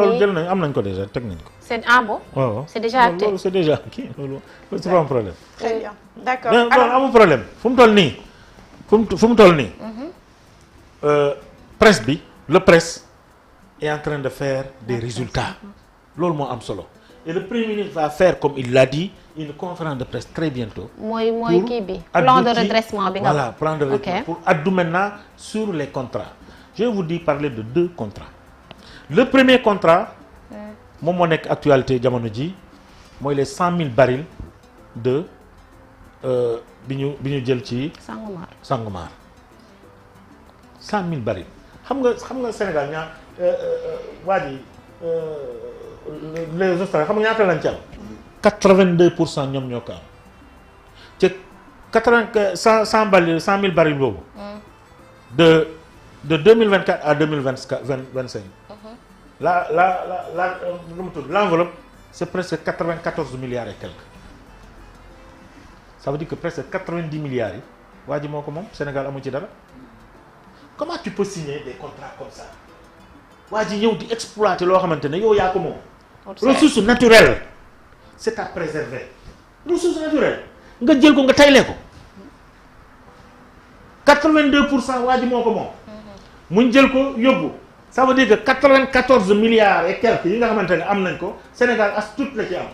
loolu jël nañ am nañ ko déjà teg nañ ko. c'est ah bon. waaw c'est déjà acté loolu c'est déjà acquis loolu c'est pas un problème. très bien d'accord mais loolu amul problème fu mu toll nii fu mu toll nii. presse bi le presse est en train de faire des résultats loolu moo am solo et le Premier ministre va faire comme il l'a dit une conférence de presse très bientôt. mooy kii bi plan de redressement bi nga voilà plan de redressement pour addu maintenant sur les contrats. Je vais vous dire parler de 2 contrats. Le premier contrat moom moo nekk actualité jamono ji mooy les 100 000 barils de bi ñu jël ci. Sangomar 100 000 barils xam nga Sénégal waa ji les Australiens xam nga ñaata lañ ci am. 82% ñoom ñoo ko am ci 100 000 barils boobu. de 2024 à 2025. L'enveloppe c'est presque 94 milliards et quelques. Ça veut dire que presque 90 milliards yi waa ji moo ko moom Sénégal amu ci dara. Comment tu peux signer des contrats comme ça waa ji ñëw di exploiter loo xamante ne yow yaa ko moom. ressource naturelle c'est à préserver. ressource naturelle nga jël ko nga tayle ko 82% waa ji moo ko moom. mu jël ko yóbbu ça veut dire que 94 milliards et quelques yi nga xamante ne am nañ ko Sénégal as tuut la ci am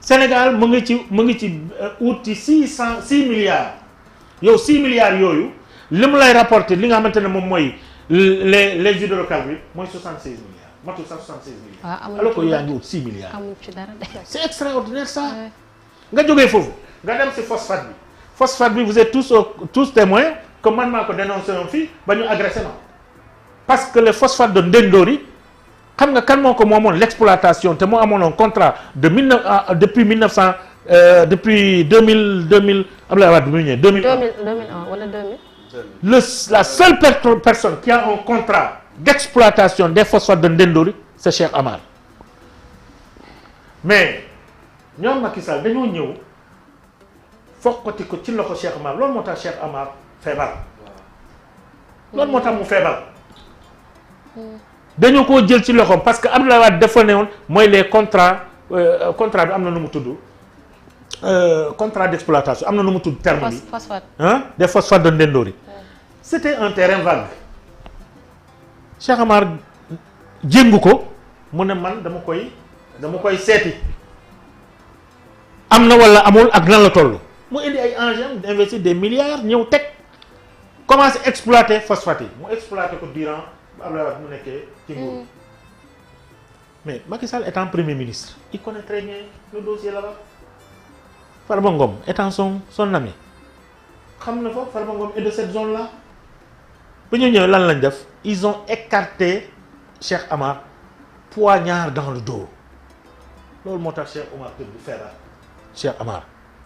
Sénégal mu ngi ci ut ci 6 milliards yow 6 milliards yooyu li mu lay rapporter li nga xamante ne moom mooy les hydrocarbures mooy 76 milliards matul sax 76 milliards. alors que yaa ngi ut 6 milliards. amul ci dara c'est extraordinaire ça. nga jógee foofu nga dem si phosphate bi vous êtes tous témoins que man maa ko dénoncé woon fii ba ñu agressé na parce que le phosphate de Ndendori xam nga kan moo ko moomoon l'exploitation te moo amoon un contrat depuis 2000 Abdoulaye Wade bi mu ñëwee 2001 wala 2000. la seule personne qui a un contrat d'exploitation des phosphates de Ndendori c'est Cheikh Amar mais ñoom Macky Sall dañoo ñëw fokkati ko ci loxo Cheikh Amar loolu moo tax Cheikh Amar feebar loolu moo tax mu feebar dañu koo jël ci loxoom parce que Abdoulaye Wade dafa ne woon mooy les contrat bi am na nu mu tudd contrat d'exploitation am na nu mu tudd terme bi des phosphates de Ndendori c'était un terrain vague Cheikh Amar jéngu ko mu ne man dama koy seeti am na wala amul ak nan la toll mu indi ay engins d'investir des milliards ñëw teg commencé exploiter phosphate yi mu exploiter ko durant Abdoulaye Wade mu nekkee ci nguur mais Macky Sall étant premier ministre il connaît très bien le dossier là-bas Farba Ngom étant son ami xam na fa Farba Ngom est de cette zone là ba ñu ñëw lan lañ def ils ont écarté Cheikh Amar poignard dans le dos loolu moo tax Cheikh Omar tëdd bu feebar Cheikh Amar.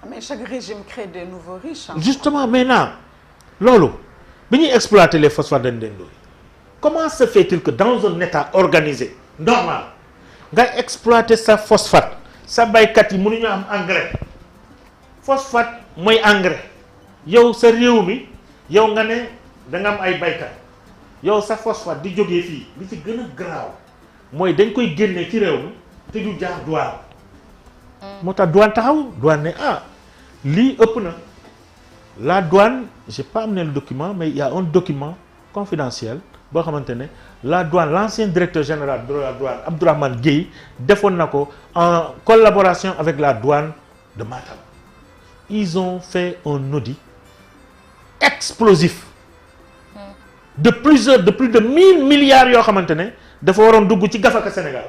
mais chaque régime crée des nouveaux riches. justement maintenant loolu bi ñuy exploiter les phosphates de Ndendori comment se fait-il que dans un état organisé normal nga exploiter sa phosphate sa baykat yi mënuñu am engrais phosphate mooy engrais yow sa réew mi yow nga ne da nga am ay baykat yow sa phosphate di jógee fii li ci gën a garaaw mooy dañ koy génnee ci réew mi te du jaar douane. moo tax douane taxaw douane ne lii ëpp na la douane j'ai pas amené le document mais il y a un document confidentiel boo xamante ne la douane l'ancien directeur général de la douane Abdourahmane Gueye defoon na ko en collaboration avec la douane de Matam ils ont fait un audit explosif de plus de 1000 milliards yoo xamante ne dafa waroon dugg ci gafaka Sénégal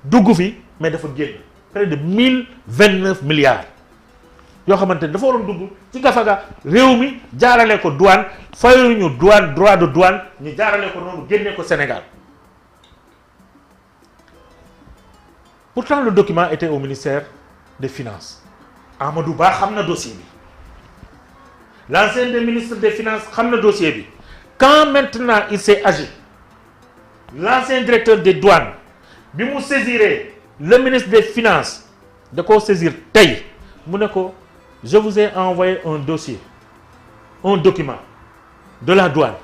dugg fi mais dafa génn près de 1029 milliards yoo xamante ne dafa waroon dugg ci gafaga réew mi jaarale ko douane fayuñu douane droit de douane ñu jaarale ko noonu génne ko Sénégal pourtant le document était au ministère des Finances Amadou Ba xam na dossier bi l'ancien des ministres des Finances xam na dossier bi quand maintenant il s'est agi l'ancien directeur des douanes bi mu saisiré le ministre des Finances da koo saisir tey mu ne ko je vous ai envoyé un dossier un document de la douane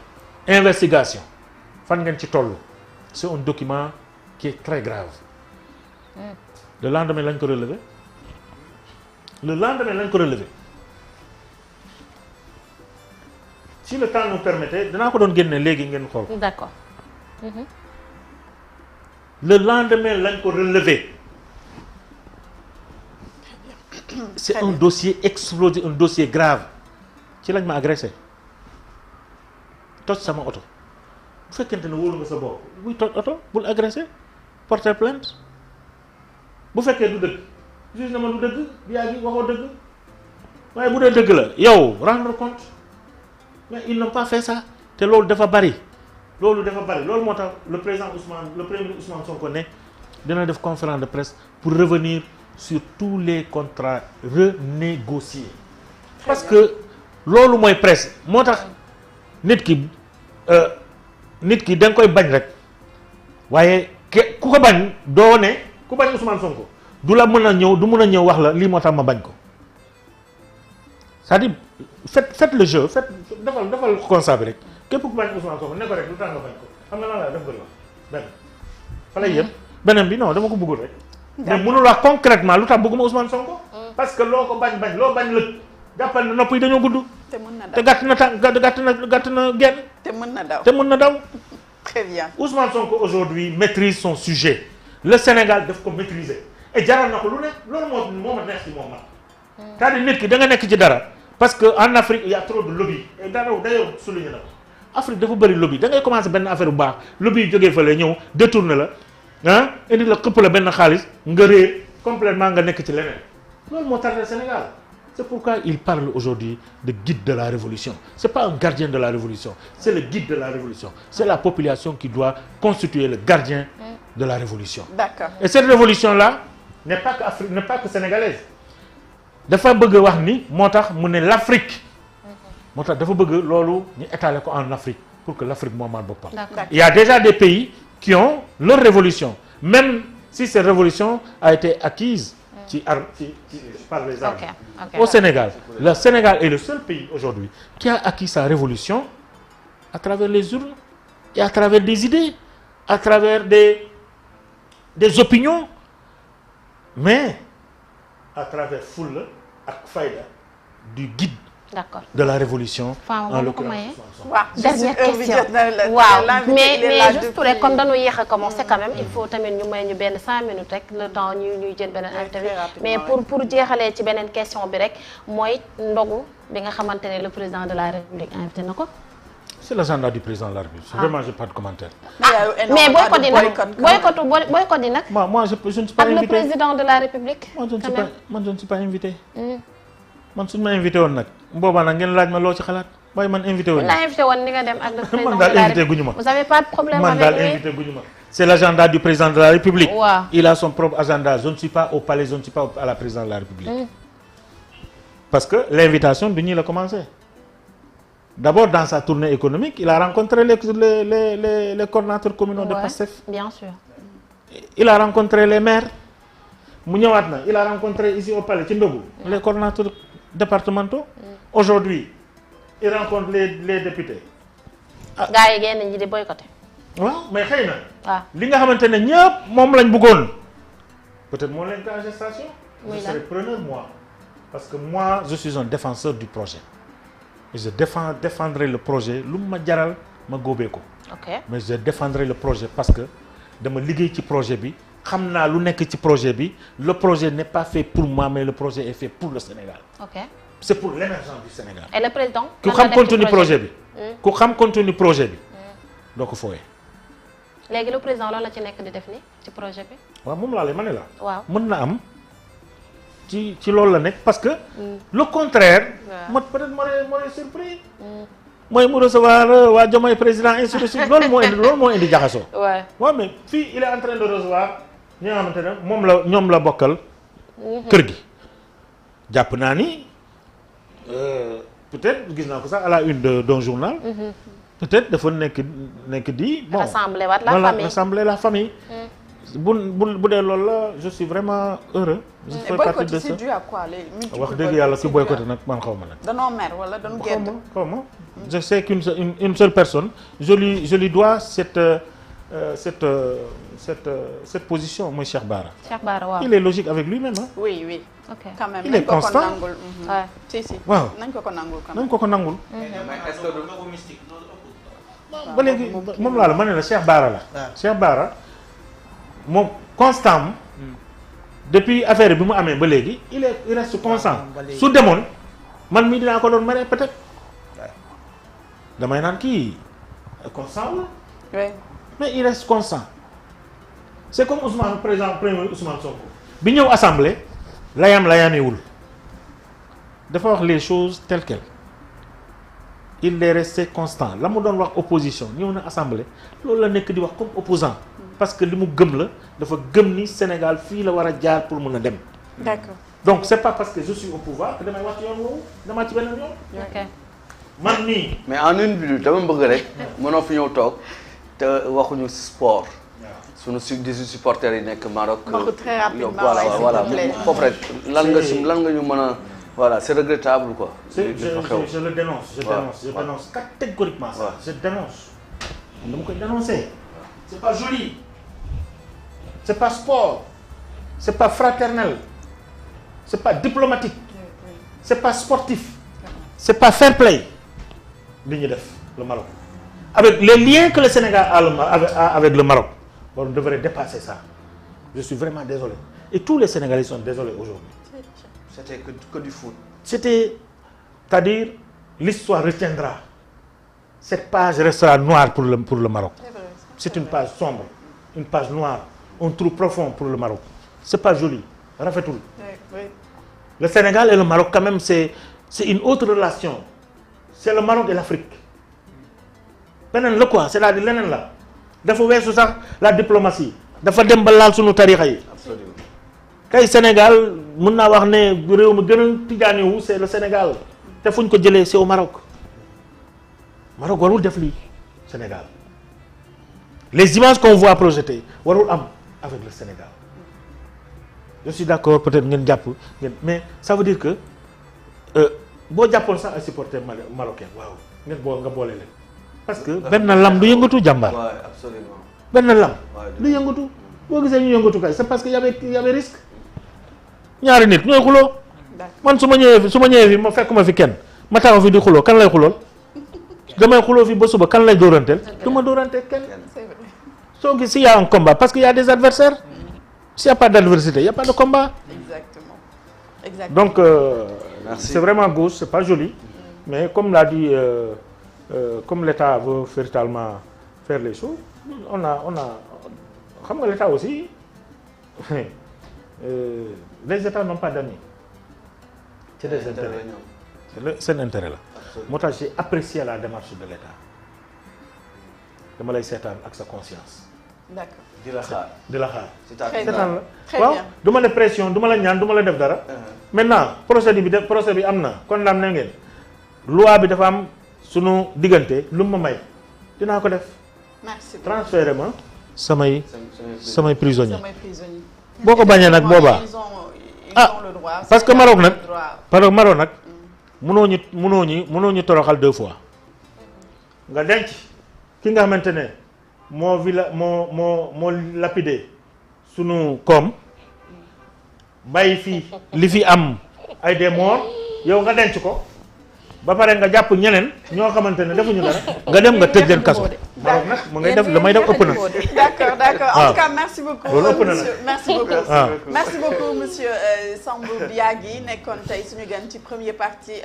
investigation fan ngeen ci toll c'est un document qui est très grave. Le lendemain lañ ko relevé. Le lendemain lañ ko relevé. Si le temps nous permettait dinaa ko doon génne léegi ngeen xool. D'accord. Le lendemain lañ ko relevé. C'est un dossier explosé, un dossier grave. Ci lañ ma agressé. Toj sama oto. Bu fekkente ne wóolu nga sa bopp buy toj oto bul agressé porter plainte. Bu fekkee du dëgg juge na ma du dëgg yaa ngi waxoo dëgg waaye bu dee dëgg la yow rendre compte mais ils n'ont pas fait ça te loolu dafa bari loolu moo tax le premier ministre Ousmane Sonko ne dina def conférence de presse pour revenir sur tous les contrats renégociés parce que loolu mooy presse moo tax nit ki da nga koy bañ rek waaye ku ko bañ doo ne ku bañ Ousmane Sonko du la mën a ñëw du mën a ñëw wax la lii moo tax ma bañ ko c'est-à-dire faites le jeu defal constat bi rek képp ku bañ Ousmane Sonko ne ko rek lu tax nga bañ ko xam nga lan la def nga la benn fa lay yem beneen bi non dama ko bëggul rek mais mënul wax concrètement lu tax bëgguma Ousmane Sonko parce que loo ko bañ loo bañ lëg jàppal na nopp yi dañoo gudd te mën na daw te gàtt na genn te mën na daw très bien. Ousmane Sonko aujourd'hui maîtrise son sujet le Sénégal daf ko maîtriser et jaral na ko lu ne loolu moo ma neex ci moom man c'est-à-dire nit ki da nga nekk ci dara parce que en Afrique il y a trop de lobby et d'ailleurs souligné na ko Afrique dafa bëri lobby da ngay commencer benn affaire bu baax lobby yi jógee fële ñëw détourné la indi la xëpp la benn xaalis nga réer complètement nga nekk ci leneen loolu moo tardé Sénégal. C'est pourquoi il parle aujourd'hui de guide de la révolution. C'est pas un gardien de la révolution, c'est le guide de la révolution. C'est la population qui doit constituer le gardien de la révolution. D'accord. Et cette révolution-là n'est pas que sénégalaise. Dafa bëgg wax ni moo tax mu ne l'Afrique. Moo tax dafa bëgg loolu ñu étaler ko en Afrique pour que l'Afrique moomal boppam. Il y a déjà des pays qui ont leur révolution, même si cette révolution a été acquise par les armes. Au Sénégal, le Sénégal est le seul pays aujourd'hui qui a acquis sa révolution à travers les urnes et à travers des idées, à travers des opinions, mais à travers fulla ak fayda du guide de la révolution. En l'occurrence. Dernière question. waaw mais juste rek comme dañu yéex a commencer quand même il faut tamit ñu may ñu benn 5 minutes rek le temps ñuy jël beneen invité mais pour jeexalee ci beneen question bi rek mooy ndogu bi nga xamante ne le président de la République invité na ko. C'est l'agenda du président de la République. Vraiment j'ai pas de commentaire. Mais boycott yi nag. Moi je ne suis pas invité. Ak le président de la République. Moi je ne suis pas invité. Man suñu ma invité woon nag boobaa nag ngeen laaj ma loo ci xalaat waaye man invité woon. la invité woon ni nga dem ak le président man daal invité guñu ma. vous avez pas de problème man daal invité guñu ma. C'est l'agenda du président de la République. Wow. Il a son propre agenda. Je ne suis pas au palais, je ne suis pas à la présidence de la République. Parce que l'invitation du ñi la commencé. D'abord dans sa tournée économique, il a rencontré les coordinateurs communaux de PASTEF. Bien sûr. Il a rencontré les maires. Mu ñëwaat na, il a rencontré ici au palais ci Ndogu les coordinateurs départementaux. Aujourd'hui, il rencontre les députés. Gars yi génn ñi di boycotter. waaw mais xëy na. waaw li nga xamante ne ñëpp moom lañ bëggoon. peut-être moo leen en gestation. Je serai preneur moi. Parce que moi je suis un défenseur du projet. Et je défendrai le projet lu ma jaral ma góobee ko. Ok. Mais je défendrai le projet parce que dama liggéey ci projet bi. xam naa lu nekk ci projet bi le projet n'est pas fait pour moi mais le projet est fait pour le Sénégal. Ok. C'est pour l'émergence du Sénégal. Et le président. ku xam contenu projet bi. ku xam contenu projet bi. doo ko fooyee. léegi le président loolu la ci nekk di def ni ci projet bi. waaw moom laa lay ma ne la. waaw mën na am ci loolu la nekk parce que. le contraire. waaw peut-être moo surpris. mooy mu recevoir waa Diomaye président ainsi de suite loolu moo indi jaxasoo. waaw waaw mais fii il est en train de recevoir ñi nga xamante ne ñoom la bokkal. kër gi. jàpp naa ni peut-être gis naa ko sax à la une d'un journal. peut-être dafa nekk di. bon rassembler waat la famille rassembler la famille. bu dee loolu la je suis vraiment heureux. je fais partie de ça c'est dû à quoi les wax dëgg yàlla ki boycotté nag man xaw ma nag. danoo mer wala dañu gedd. xaw ma je sais qu'une seule personne je lui dois cette cette position mooy Cheikh Bara. Cheikh Bara waaw. il est logique avec lui-même hein. oui oui. ok quand même il est constant. ouais. si waaw nañ ko nangul quand même. nañ ko nangul. mais est-ce que du mystique ba léegi moom laa la ma ne la Cheikh Bara la. Cheikh Bara moom constant depuis affaire bi mu amee ba léegi il reste constant. su demoon man mii dinaa ko doon maree peut-être. damay naan kii constant la. oui. mais il reste constant. c'est comme Ousmane président premier Ousmane Sonko. bi ñëw assemblée layaamewul dafa wax les choses telles quelles. il est resté constant la mu doon wax opposition ñëw na assemblée loolu la nekk di wax comme opposant parce que li mu gëm la dafa gëm ni Sénégal fii la war a jaar pour mën a dem. d'accord. donc c'est pas parce que je suis au pouvoir que damay wax ci yoon woowu damaa ci beneen yoon. ok man nii. mais en une minute dama bëgg rek mënoo fi ñëw toog te waxuñu sport. sunu supporters yi nekk Maroc. très rapidement voilà foofu rek lan nga ñu mën a. voilà c'est regrettable quoi. je le dénonce. Je dénonce catégoriquement ça. Je dénonce. dama koy dénoncer. c'est pas joli. c'est pas sport. c'est pas fraternel. c'est pas diplomatique. c'est pas sportif. c'est pas fair play. li ñu def le Maroc. avec les liens que le Sénégal a avec le Maroc. on devrait dépasser ça. je suis vraiment désolé. et tous les Sénégalais sont désolés aujourd'hui. C'était que du foot. C'est-à-dire, l'histoire retiendra. Cette page restera noire pour le Maroc. C'est une page sombre, une page noire, un trou profond pour le Maroc. C'est pas joli. Rafetoul. Oui. Le Sénégal et le Maroc, quand même, c'est une autre relation. C'est le Maroc et l'Afrique. Benen la quoi, c'est-à-dire leneen la. Dafa weesu sax la diplomatie. Dafa dem ba laal sunu tarixa yi. Absolument. tey Sénégal mën naa wax ne réew mi gën a tijaaniwu c'est le Sénégal te fu ñu ko jëlee c'est au Maroc warul def lii Sénégal les images qu'on voit projetées warul am avec le Sénégal je suis d'accord peut-être ngeen jàpp ngeen mais ça veut dire que boo jàppoon sax ay supporters marocains waaw nga boole leen parce que benn lam du yëngatu jàmbaar. Ouais, absolument. benn lam du yëngatu boo gisee ñu yëngatu kay c'est parce que y avait risque. ñaari nit ñooy xuloo man su ma ñëwee fi ma fekk ma fi kenn ma taxaw fi di xuloo kan lay xulool damay xuloo fi ba suba kan lay dóoranteel du ma dóoranteel kenn soo gis s'il y a un combat parce que y a des adversaires s'il y a pas d'adversité il y a pas de combat. Exactement. Donc c'est vraiment gauche c'est pas joli mais comme l'a dit comme l'État veut véritablement faire les choses on a xam nga l'État aussi les États n'ont pas d'amis. C'est des intérêts. C'est un intérêt là. Moo tax j'ai apprécié la démarche de l'État. dama lay seetaan ak sa conscience. D'accord. di la xaar. seetaan la waaw du ma def pression du ma la ñaan du ma la def dara. maintenant procès bi am na condamné ngeen. loi bi dafa am sunu diggante lu ma may dinaa ko def. merci transféré ma samay prisonniers. boo ko bañee nag boobaa parce que Maroc nag mënoo ñu toroxal 2 fois nga denc ki nga xamante ne moo lapidé sunu koom bàyyi fii li fi am ay des morts yow nga denc ko ba pare nga jàpp ñeneen ñoo xamante ne defuñu dara nga dem nga tëj leen kaso. Maroc nag mu ngay def la may def ëpp na. d'accord en tout cas merci beaucoup. loolu ëpp na merci beaucoup monsieur Sambou Biagui nekkoon tey suñu gan ci première partie.